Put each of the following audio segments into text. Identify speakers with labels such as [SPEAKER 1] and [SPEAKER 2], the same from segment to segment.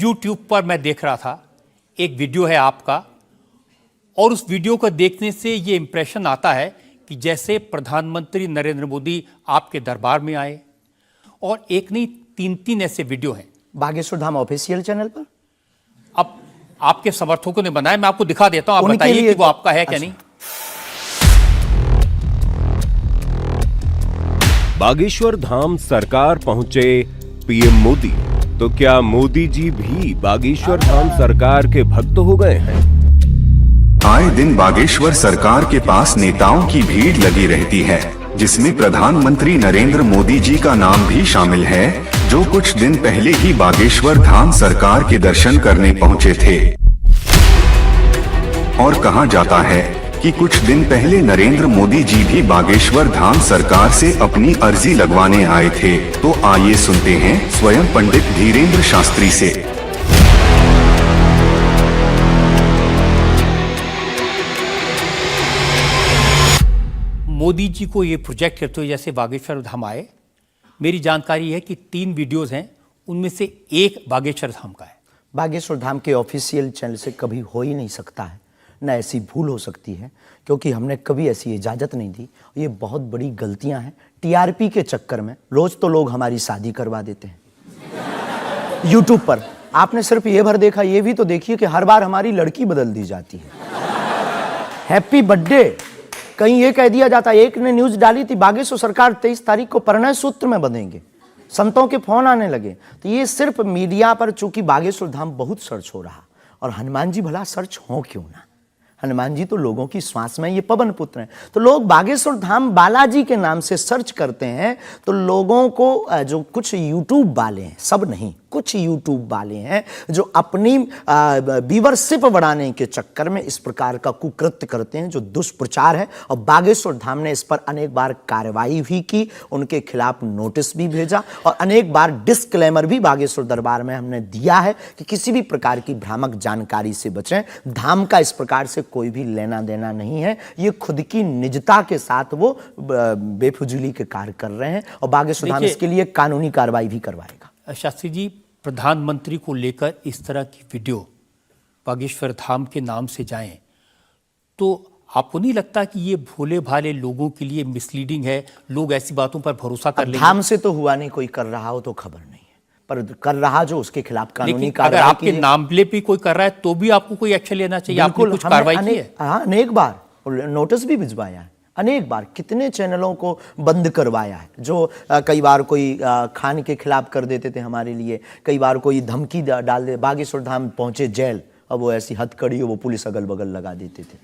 [SPEAKER 1] YouTube पर मैं देख रहा था, एक वीडियो है आपका, और उस वीडियो को देखने से ये इंप्रेशन आता है कि जैसे प्रधानमंत्री नरेंद्र मोदी आपके दरबार में आए, और एक नहीं 3 ऐसे वीडियो हैं
[SPEAKER 2] बागेश्वर धाम ऑफिशियल चैनल पर।
[SPEAKER 1] अब आपके समर्थकों ने बनाया, मैं आपको दिखा देता हूं, आप बताइए कि वो आपका है क्या नहीं।
[SPEAKER 3] बागेश्वर धाम सरकार पहुंचे पीएम मोदी, तो क्या मोदी जी भी बागेश्वर धाम सरकार के भक्त हो गए हैं?
[SPEAKER 4] आए दिन बागेश्वर सरकार के पास नेताओं की भीड़ लगी रहती है, जिसमें प्रधानमंत्री नरेंद्र मोदी जी का नाम भी शामिल है, जो कुछ दिन पहले ही बागेश्वर धाम सरकार के दर्शन करने पहुंचे थे। और कहा जाता है कि कुछ दिन पहले नरेंद्र मोदी जी भी बागेश्वर धाम सरकार से अपनी अर्जी लगवाने आए थे। तो आइए सुनते हैं स्वयं पंडित धीरेन्द्र शास्त्री से।
[SPEAKER 1] मोदी जी को ये प्रोजेक्ट करते हुए जैसे बागेश्वर धाम आए, मेरी जानकारी है कि 3 वीडियोस हैं, उनमें से एक बागेश्वर धाम का है।
[SPEAKER 2] बागेश्वर धाम के ऑफिशियल चैनल से कभी हो ही नहीं सकता है, न ऐसी भूल हो सकती है, क्योंकि हमने कभी ऐसी इजाज़त नहीं दी। ये बहुत बड़ी गलतियां हैं। टीआरपी के चक्कर में रोज तो लोग हमारी शादी करवा देते हैं यूट्यूब पर। आपने सिर्फ ये भर देखा, ये भी तो देखिए कि हर बार हमारी लड़की बदल दी जाती है। हैप्पी बर्थडे कहीं ये कह दिया जाता है। एक ने न्यूज डाली थी, बागेश्वर सरकार 23 तारीख को परिणय सूत्र में बंधेंगे। संतों के फोन आने लगे। तो ये सिर्फ मीडिया पर, चूंकि बागेश्वर धाम बहुत सर्च हो रहा, और हनुमान जी भला सर्च हो क्यों ना। हनुमान जी तो लोगों की श्वास में, ये पवन पुत्र हैं। तो लोग बागेश्वर धाम बालाजी के नाम से सर्च करते हैं, तो लोगों को जो कुछ यूट्यूब वाले हैं, सब नहीं, कुछ यूट्यूब वाले हैं जो अपनी व्यूअरशिप बढ़ाने के चक्कर में इस प्रकार का कुकृत्य करते हैं, जो दुष्प्रचार है। और बागेश्वर धाम ने इस पर अनेक बार कार्रवाई भी की, उनके खिलाफ नोटिस भी भेजा, और अनेक बार डिस्क्लेमर भी बागेश्वर दरबार में हमने दिया है कि किसी भी प्रकार की भ्रामक जानकारी से बचें। धाम का इस प्रकार से कोई भी लेना देना नहीं है। ये खुद की निजता के साथ वो बेफुजूली के कार्य कर रहे हैं, और बागेश्वर धाम इसके लिए कानूनी कार्रवाई भी करवाएगा।
[SPEAKER 1] शास्त्री जी, प्रधानमंत्री को लेकर इस तरह की वीडियो बागेश्वर धाम के नाम से जाएं, तो आपको नहीं लगता कि ये भोले भाले लोगों के लिए मिसलीडिंग है? लोग ऐसी बातों पर भरोसा कर लेंगे।
[SPEAKER 2] धाम से तो हुआ नहीं, कोई कर रहा हो तो खबर नहीं है, पर कर रहा जो, उसके खिलाफ कानूनी
[SPEAKER 1] कार्रवाई। अगर आपके नामले पे कोई कर रहा है तो भी आपको कोई एक्शन लेना चाहिए। आपने कुछ कार्रवाई की है?
[SPEAKER 2] हाँ, अनेक बार नोटिस भी भिजवाया है, अनेक बार कितने चैनलों को बंद करवाया है। जो कई बार कोई खान के खिलाफ कर देते थे हमारे लिए, कई बार कोई धमकी डाल दे। बागेश्वर धाम पहुंचे जेल, अब वो ऐसी हथकड़ी हो, वो पुलिस अगल बगल लगा देते थे।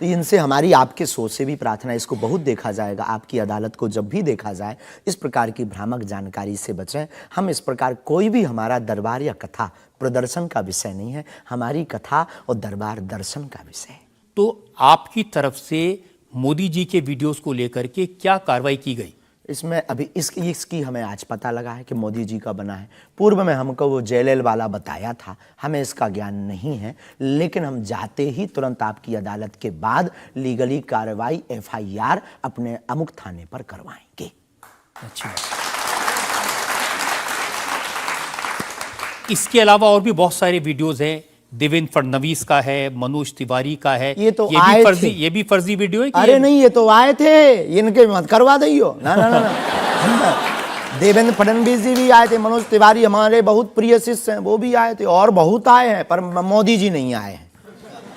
[SPEAKER 2] तो इनसे हमारी, आपके सोच से भी प्रार्थना है, इसको बहुत देखा जाएगा। आपकी अदालत को जब भी देखा जाए, इस प्रकार की भ्रामक जानकारी से बचें। हम इस प्रकार, कोई भी हमारा दरबार या कथा प्रदर्शन का विषय नहीं है, हमारी कथा और दरबार दर्शन का विषय है।
[SPEAKER 1] तो आपकी तरफ से मोदी जी के वीडियोस को लेकर के क्या कार्रवाई की गई?
[SPEAKER 2] इसमें अभी इसकी हमें आज पता लगा है कि मोदी जी का बना है। पूर्व में हमको वो जेएलएल वाला बताया था, हमें इसका ज्ञान नहीं है, लेकिन हम जाते ही तुरंत आपकी अदालत के बाद लीगली कार्रवाई एफआईआर अपने अमुक थाने पर करवाएंगे।
[SPEAKER 1] अच्छा, इसके अलावा और भी बहुत सारे वीडियोस हैं। देवेंद्र फडणवीस का है, मनोज तिवारी का है।
[SPEAKER 2] ये तो आए थे।
[SPEAKER 1] ये भी फर्जी वीडियो है?
[SPEAKER 2] अरे नहीं, ये तो आए थे, इनके मत करवा दियो ना ना ना, ना। देवेंद्र फडणवीस जी भी आए थे, मनोज तिवारी हमारे बहुत प्रिय शिष्य हैं, वो भी आए थे, और बहुत आए हैं, पर मोदी जी नहीं आए हैं।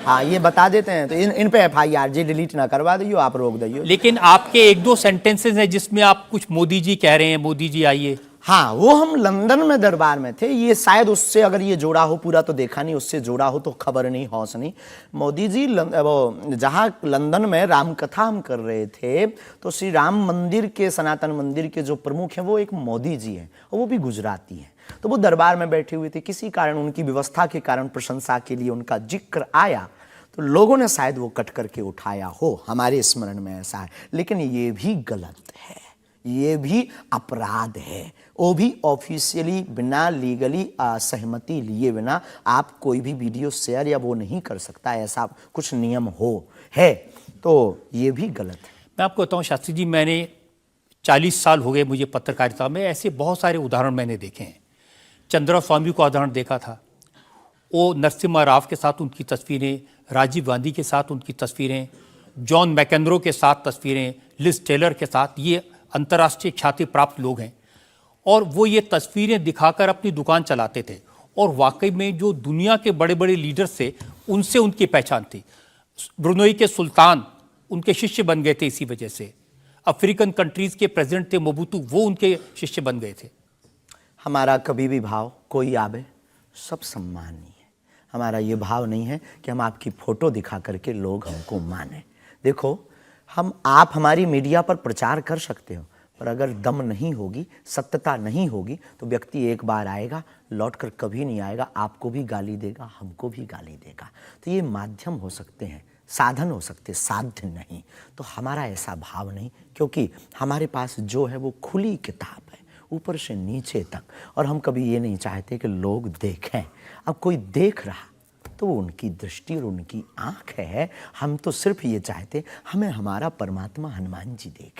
[SPEAKER 2] हाँ, ये बता देते हैं, तो इन पे एफआईआर जी डिलीट ना करवा दियो, आप रोक दियो।
[SPEAKER 1] लेकिन आपके 1-2 सेंटेंसेस हैं जिसमें आप कुछ मोदी जी कह रहे हैं, मोदी जी आइए।
[SPEAKER 2] हाँ, वो हम लंदन में दरबार में थे, ये शायद उससे, अगर ये जोड़ा हो, पूरा तो देखा नहीं, उससे जोड़ा हो तो खबर नहीं, हौस नहीं। मोदी जी वो जहाँ लंदन में राम कथा हम कर रहे थे, तो श्री राम मंदिर के, सनातन मंदिर के जो प्रमुख हैं वो एक मोदी जी हैं, और वो भी गुजराती हैं। तो वो दरबार में बैठे हुए थे, किसी कारण, उनकी व्यवस्था के कारण, प्रशंसा के लिए उनका जिक्र आया, तो लोगों ने शायद वो कट करके उठाया हो, हमारे स्मरण में ऐसा है। लेकिन ये भी गलत है, ये भी अपराध है। वो भी ऑफिशियली, बिना लीगली सहमति लिए बिना आप कोई भी वीडियो शेयर या वो नहीं कर सकता, ऐसा कुछ नियम है, तो ये भी गलत है।
[SPEAKER 1] मैं आपको बताऊं शास्त्री जी, मैंने 40 साल हो गए मुझे पत्रकारिता में, ऐसे बहुत सारे उदाहरण मैंने देखे हैं। चंद्रा स्वामी का उदाहरण देखा था, ओ नरसिम्हा राव के साथ उनकी तस्वीरें, राजीव गांधी के साथ उनकी तस्वीरें, जॉन मैकेनरो के साथ तस्वीरें, लिज टेलर के साथ, ये अंतर्राष्ट्रीय ख्याति प्राप्त लोग हैं। और वो ये तस्वीरें दिखाकर अपनी दुकान चलाते थे और वाकई में जो दुनिया के बड़े बड़े लीडर्स थे उनसे उनकी पहचान थी। ब्रुनई के सुल्तान उनके शिष्य बन गए थे इसी वजह से। अफ्रीकन कंट्रीज के प्रेसिडेंट थे मोबुतू, वो उनके शिष्य बन गए थे।
[SPEAKER 2] हमारा कभी भी भाव कोई आवे सब सम्मानीय है। हमारा ये भाव नहीं है कि हम आपकी फोटो दिखा करके लोग हमको माने। देखो, आप हमारी मीडिया पर प्रचार कर सकते हो, पर अगर दम नहीं होगी, सत्यता नहीं होगी, तो व्यक्ति एक बार आएगा, लौटकर कभी नहीं आएगा। आपको भी गाली देगा, हमको भी गाली देगा। तो ये माध्यम हो सकते हैं, साधन हो सकते, साध्य नहीं। तो हमारा ऐसा भाव नहीं, क्योंकि हमारे पास जो है वो खुली किताब है, ऊपर से नीचे तक। और हम कभी ये नहीं चाहते कि लोग देखें। अब कोई देख रहा तो वो उनकी दृष्टि और उनकी आंख है। हम तो सिर्फ ये चाहते हमें हमारा परमात्मा हनुमान जी देखें।